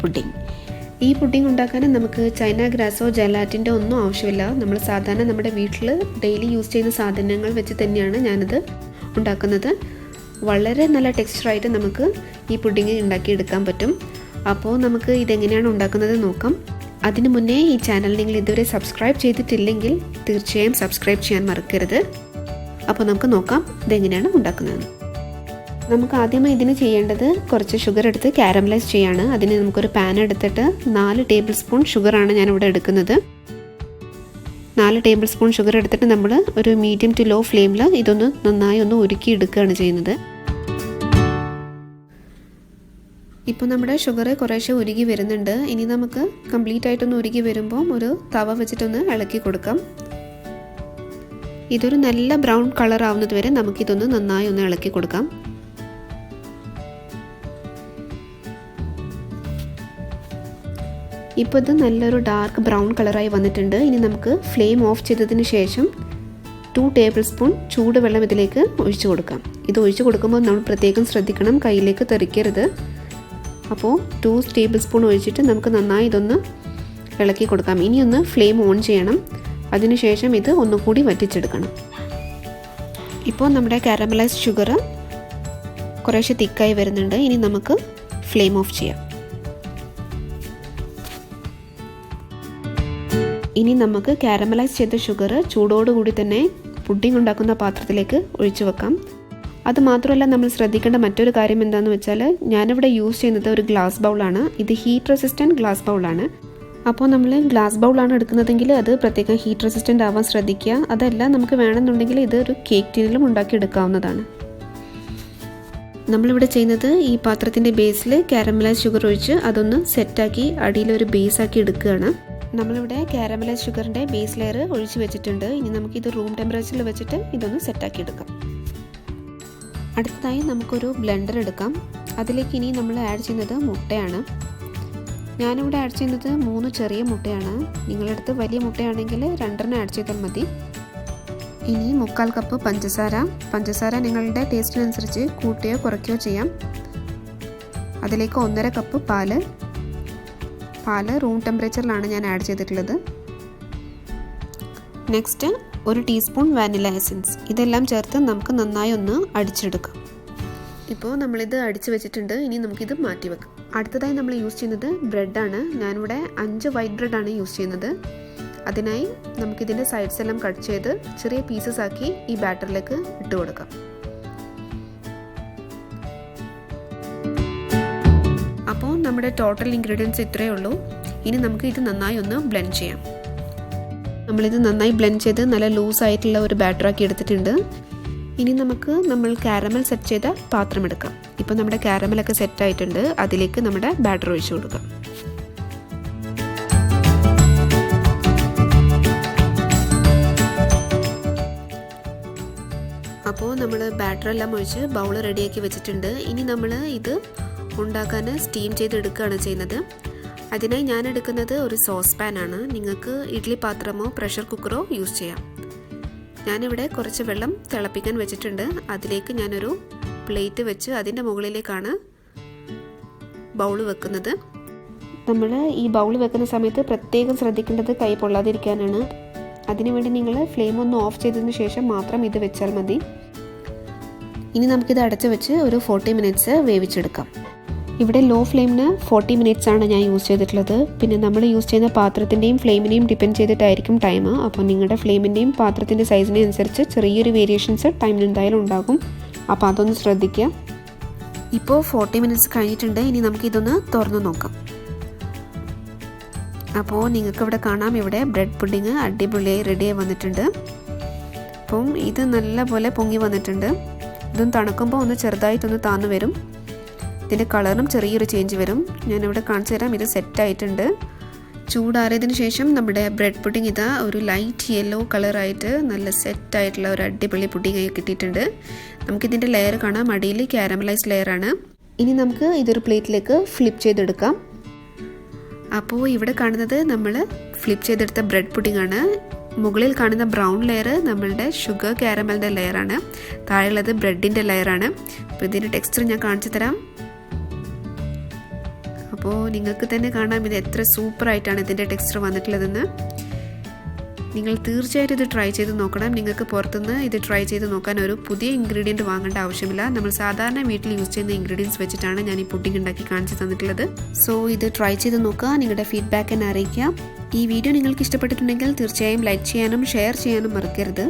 Pudding. ഈ pudding ഉണ്ടാക്കാൻ നമുക്ക് ചൈന ഗ്രാസോ ജലാറ്റിൻ്റെ ഒന്നും ആവശ്യമില്ല. നമ്മൾ സാധാരണ നമ്മുടെ വീട്ടിൽ ഡെയിലി യൂസ് ചെയ്യുന്ന സാധനങ്ങൾ വെച്ച് തന്നെയാണ് ഞാനിത് ഉണ്ടാക്കുന്നത്. വളരെ നല്ല ടെക്സ്ചറായിട്ട് നമുക്ക് ഈ പുഡിംഗ് ഉണ്ടാക്കിയെടുക്കാൻ പറ്റും. അപ്പോൾ നമുക്ക് ഇതെങ്ങനെയാണ് ഉണ്ടാക്കുന്നത് നോക്കാം. അതിനു മുന്നേ ഈ ചാനൽ നിങ്ങൾ ഇതുവരെ സബ്സ്ക്രൈബ് ചെയ്തിട്ടില്ലെങ്കിൽ തീർച്ചയായും സബ്സ്ക്രൈബ് ചെയ്യാൻ മറക്കരുത്. അപ്പോൾ നമുക്ക് നോക്കാം ഇതെങ്ങനെയാണ് ഉണ്ടാക്കുന്നത്. നമുക്ക് ആദ്യമായി ഇതിന് ചെയ്യേണ്ടത് കുറച്ച് ഷുഗർ എടുത്ത് കാരമലൈസ് ചെയ്യാണ്. അതിന് നമുക്കൊരു പാൻ എടുത്തിട്ട് 4 ടേബിൾ സ്പൂൺ ഷുഗറാണ് ഞാനിവിടെ എടുക്കുന്നത്. 4 ടേബിൾ സ്പൂൺ ഷുഗർ എടുത്തിട്ട് നമ്മൾ ഒരു മീഡിയം ടു ലോ ഫ്ലെയിമിൽ ഇതൊന്ന് നന്നായി ഒന്ന് ഉരുക്കി എടുക്കുകയാണ് ചെയ്യുന്നത്. ഇപ്പോൾ നമ്മുടെ ഷുഗർ കുറേശ്ശെ ഉരുകി വരുന്നുണ്ട്. ഇനി നമുക്ക് കംപ്ലീറ്റ് ആയിട്ടൊന്ന് ഉരുകി വരുമ്പോൾ ഒരു തവ വെച്ചിട്ടൊന്ന് ഇളക്കി കൊടുക്കാം. ഇതൊരു നല്ല ബ്രൗൺ കളർ ആവുന്നത് വരെ നമുക്കിതൊന്ന് നന്നായി ഒന്ന് ഇളക്കി കൊടുക്കാം. ഇപ്പോൾ ഇത് നല്ലൊരു ഡാർക്ക് ബ്രൗൺ കളറായി വന്നിട്ടുണ്ട്. ഇനി നമുക്ക് ഫ്ലെയിം ഓഫ് ചെയ്തതിന് ശേഷം 2 ടേബിൾ സ്പൂൺ ചൂടുവെള്ളം ഇതിലേക്ക് ഒഴിച്ചു കൊടുക്കാം. ഇത് ഒഴിച്ചു കൊടുക്കുമ്പോൾ നമ്മൾ പ്രത്യേകം ശ്രദ്ധിക്കണം, കയ്യിലേക്ക് തെറിക്കരുത്. അപ്പോൾ 2 ടേബിൾ സ്പൂൺ ഒഴിച്ചിട്ട് നമുക്ക് നന്നായി ഇതൊന്ന് ഇളക്കി കൊടുക്കാം. ഇനിയൊന്ന് ഫ്ലെയിം ഓൺ ചെയ്യണം. അതിനുശേഷം ഇത് ഒന്നുകൂടി വറ്റിച്ചെടുക്കണം. ഇപ്പോൾ നമ്മുടെ കാരമലൈസ്ഡ് ഷുഗർ കുറേശ്ശെ തിക്കായി വരുന്നുണ്ട്. ഇനി നമുക്ക് ഫ്ലെയിം ഓഫ് ചെയ്യാം. ഇനി നമുക്ക് കാരമലൈസ് ചെയ്ത ഷുഗർ ചൂടോടുകൂടി തന്നെ പുഡിംഗ് ഉണ്ടാക്കുന്ന പാത്രത്തിലേക്ക് ഒഴിച്ചു വെക്കാം. അതുമാത്രമല്ല, നമ്മൾ ശ്രദ്ധിക്കേണ്ട മറ്റൊരു കാര്യം എന്താണെന്ന് വെച്ചാൽ, ഞാനിവിടെ യൂസ് ചെയ്യുന്നത് ഒരു ഗ്ലാസ് ബൗളാണ്. ഇത് ഹീറ്റ് റെസിസ്റ്റൻറ്റ് ഗ്ലാസ് ബൗളാണ്. അപ്പോൾ നമ്മൾ ഗ്ലാസ് ബൗളാണ് എടുക്കുന്നതെങ്കിൽ അത് പ്രത്യേകം ഹീറ്റ് റെസിസ്റ്റൻ്റ് ആവാൻ ശ്രദ്ധിക്കുക. അതല്ല, നമുക്ക് വേണമെന്നുണ്ടെങ്കിൽ ഇത് ഒരു കേക്ക് ടീനിലും ഉണ്ടാക്കിയെടുക്കാവുന്നതാണ്. നമ്മളിവിടെ ചെയ്യുന്നത് ഈ പാത്രത്തിൻ്റെ ബേസിൽ കാരമലൈസ് ഷുഗർ ഒഴിച്ച് അതൊന്ന് സെറ്റാക്കി അടിയിലൊരു ബേസാക്കി എടുക്കുകയാണ്. നമ്മളിവിടെ കാരമലൈസ് ഷുഗറിൻ്റെ ബേസ് ലെയർ ഒഴിച്ച് വെച്ചിട്ടുണ്ട്. ഇനി നമുക്കിത് റൂം ടെമ്പറേച്ചറിൽ വെച്ചിട്ട് ഇതൊന്ന് സെറ്റാക്കി എടുക്കാം. അടുത്തതായി നമുക്കൊരു ബ്ലെൻഡർ എടുക്കാം. അതിലേക്ക് ഇനി നമ്മൾ ആഡ് ചെയ്യുന്നത് മുട്ടയാണ്. ഞാനിവിടെ ആഡ് ചെയ്യുന്നത് 3 ചെറിയ മുട്ടയാണ്. നിങ്ങളടുത്ത് വലിയ മുട്ടയാണെങ്കിൽ 2 ആഡ് ചെയ്താൽ മതി. ഇനി 1/4 കപ്പ് പഞ്ചസാര നിങ്ങളുടെ ടേസ്റ്റിനനുസരിച്ച് കൂട്ടുകയോ കുറയ്ക്കുകയോ ചെയ്യാം. അതിലേക്ക് 1.5 കപ്പ് പാല് റൂം ടെമ്പറേച്ചറിലാണ് ഞാൻ ആഡ് ചെയ്തിട്ടുള്ളത്. Next 1 teaspoon vanilla essence. ഇതെല്ലാം ചേർത്ത് നമുക്ക് നന്നായി ഒന്ന് അടിച്ചെടുക്കാം. ഇപ്പോൾ നമ്മളിത് അടിച്ച് വെച്ചിട്ടുണ്ട്. ഇനി നമുക്കിത് മാറ്റി വെക്കാം. അടുത്തതായി നമ്മൾ യൂസ് ചെയ്യുന്നത് ബ്രെഡാണ്. ഞാനിവിടെ 5 വൈറ്റ് ബ്രെഡാണ് യൂസ് ചെയ്യുന്നത്. അതിനായി നമുക്കിതിൻ്റെ സൈഡ്സ് എല്ലാം കട്ട് ചെയ്ത് ചെറിയ പീസസ് ആക്കി ഈ ബാറ്ററിലേക്ക് ഇട്ട് കൊടുക്കാം. അപ്പോൾ നമ്മുടെ ടോട്ടൽ ഇൻഗ്രീഡിയൻസ് ഇത്രയേ ഉള്ളൂ. ഇനി നമുക്ക് ഇത് നന്നായി ഒന്ന് ബ്ലെൻഡ് ചെയ്യാം. നമ്മളിത് നന്നായി ബ്ലെൻഡ് ചെയ്ത് നല്ല ലൂസായിട്ടുള്ള ഒരു ബാറ്ററാക്കി എടുത്തിട്ടുണ്ട്. ഇനി നമുക്ക് നമ്മൾ കാരമൽ സെറ്റ് ചെയ്ത പാത്രം എടുക്കാം. ഇപ്പോൾ നമ്മുടെ കാരമലൊക്കെ സെറ്റ് ആയിട്ടുണ്ട്. അതിലേക്ക് നമ്മുടെ ബാറ്റർ ഒഴിച്ചു കൊടുക്കാം. അപ്പോൾ നമ്മൾ ബാറ്ററെല്ലാം ഒഴിച്ച് ബൗൾ റെഡിയാക്കി വെച്ചിട്ടുണ്ട്. ഇനി നമ്മൾ ഇത് ഉണ്ടാക്കാൻ സ്റ്റീം ചെയ്തെടുക്കുകയാണ് ചെയ്യുന്നത്. അതിനായി ഞാൻ എടുക്കുന്നത് ഒരു സോസ് പാനാണ്. നിങ്ങൾക്ക് ഇഡ്ഡലി പാത്രമോ പ്രഷർ കുക്കറോ യൂസ് ചെയ്യാം. ഞാനിവിടെ കുറച്ച് വെള്ളം തിളപ്പിക്കാൻ വെച്ചിട്ടുണ്ട്. അതിലേക്ക് ഞാനൊരു പ്ലേറ്റ് വെച്ച് അതിൻ്റെ മുകളിലേക്കാണ് ബൗൾ വെക്കുന്നത്. നമ്മൾ ഈ ബൗൾ വെക്കുന്ന സമയത്ത് പ്രത്യേകം ശ്രദ്ധിക്കേണ്ടത് കൈ പൊള്ളാതിരിക്കാനാണ്. അതിനുവേണ്ടി നിങ്ങൾ ഫ്ലെയിം ഒന്ന് ഓഫ് ചെയ്തതിന് ശേഷം മാത്രം ഇത് വെച്ചാൽ മതി. ഇനി നമുക്കിത് അടച്ച് വെച്ച് ഒരു 40 മിനിറ്റ്സ് വേവിച്ചെടുക്കാം. ഇവിടെ ലോ ഫ്ലെയിമിന് 40 മിനിറ്റ്സ് ആണ് ഞാൻ യൂസ് ചെയ്തിട്ടുള്ളത്. പിന്നെ നമ്മൾ യൂസ് ചെയ്യുന്ന പാത്രത്തിൻ്റെയും ഫ്ലെയിമിനെയും ഡിപ്പെൻഡ് ചെയ്തിട്ടായിരിക്കും ടൈം. അപ്പോൾ നിങ്ങളുടെ ഫ്ലെയിമിൻ്റെയും പാത്രത്തിൻ്റെ സൈസിനെ അനുസരിച്ച് ചെറിയൊരു വേരിയേഷൻസ് ടൈമിന് എന്തായാലും ഉണ്ടാകും. അപ്പോൾ അതൊന്ന് ശ്രദ്ധിക്കുക. ഇപ്പോൾ 40 മിനിറ്റ്സ് കഴിഞ്ഞിട്ടുണ്ട്. ഇനി നമുക്കിതൊന്ന് തുറന്ന് നോക്കാം. അപ്പോൾ നിങ്ങൾക്കിവിടെ കാണാം, ഇവിടെ ബ്രെഡ് പുഡിങ് അടിപൊളിയായി റെഡിയായി വന്നിട്ടുണ്ട്. അപ്പം ഇത് നല്ലപോലെ പൊങ്ങി വന്നിട്ടുണ്ട്. ഇതൊന്ന് തണുക്കുമ്പോൾ ഒന്ന് ചെറുതായിട്ടൊന്ന് താന്നു വരും. ഇതിൻ്റെ കളറിനും ചെറിയൊരു ചേഞ്ച് വരും. ഞാനിവിടെ കാണിച്ചു തരാം. ഇത് സെറ്റായിട്ടുണ്ട്. ചൂടാറിയതിന് ശേഷം നമ്മുടെ ബ്രെഡ് പുഡിങ് ഇതാ ഒരു ലൈറ്റ് യെല്ലോ കളറായിട്ട് നല്ല സെറ്റായിട്ടുള്ള ഒരു അടിപൊളി പുഡിങ് കിട്ടിയിട്ടുണ്ട്. നമുക്കിതിൻ്റെ ലെയർ കാണാം. അടിയിൽ കാരമലൈസ്ഡ് ലെയറാണ്. ഇനി നമുക്ക് ഇതൊരു പ്ലേറ്റിലേക്ക് ഫ്ലിപ്പ് ചെയ്തെടുക്കാം. അപ്പോൾ ഇവിടെ കാണുന്നത് നമ്മൾ ഫ്ലിപ്പ് ചെയ്തെടുത്ത ബ്രെഡ് പുഡിംഗ് ആണ്. മുകളിൽ കാണുന്ന ബ്രൗൺ ലെയർ നമ്മളുടെ ഷുഗർ കാരമലിൻ്റെ ലെയറാണ്. താഴെയുള്ളത് ബ്രെഡിൻ്റെ ലെയറാണ്. അപ്പോൾ ഇതിൻ്റെ ടെക്സ്ചർ ഞാൻ കാണിച്ചു തരാം. അപ്പോൾ നിങ്ങൾക്ക് തന്നെ കാണാം ഇത് എത്ര സൂപ്പറായിട്ടാണ് ഇതിൻ്റെ ടെക്സ്ചർ വന്നിട്ടുള്ളതെന്ന്. നിങ്ങൾ തീർച്ചയായിട്ടും ഇത് ട്രൈ ചെയ്ത് നോക്കണം. നിങ്ങൾക്ക് പുറത്തുനിന്ന് ഇത് ട്രൈ ചെയ്ത് നോക്കാൻ ഒരു പുതിയ ഇൻഗ്രീഡിയൻറ്റ് വാങ്ങേണ്ട ആവശ്യമില്ല. നമ്മൾ സാധാരണ വീട്ടിൽ യൂസ് ചെയ്യുന്ന ഇൻഗ്രീഡിയൻസ് വെച്ചിട്ടാണ് ഞാൻ ഈ പുഡിംഗ് ഉണ്ടാക്കി കാണിച്ചു തന്നിട്ടുള്ളത്. സോ ഇത് ട്രൈ ചെയ്ത് നോക്കുക, നിങ്ങളുടെ ഫീഡ്ബാക്ക് എന്നെ അറിയിക്കാം. ഈ വീഡിയോ നിങ്ങൾക്ക് ഇഷ്ടപ്പെട്ടിട്ടുണ്ടെങ്കിൽ തീർച്ചയായും ലൈക്ക് ചെയ്യാനും ഷെയർ ചെയ്യാനും മറക്കരുത്.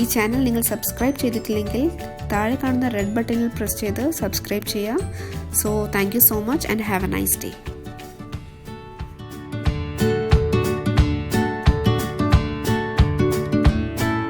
ഈ ചാനൽ നിങ്ങൾ സബ്സ്ക്രൈബ് ചെയ്തിട്ടില്ലെങ്കിൽ താഴെ കാണുന്ന റെഡ് ബട്ടണിൽ പ്രസ് ചെയ്ത് സബ്സ്ക്രൈബ് ചെയ്യുക. So thank you so much and have A nice day.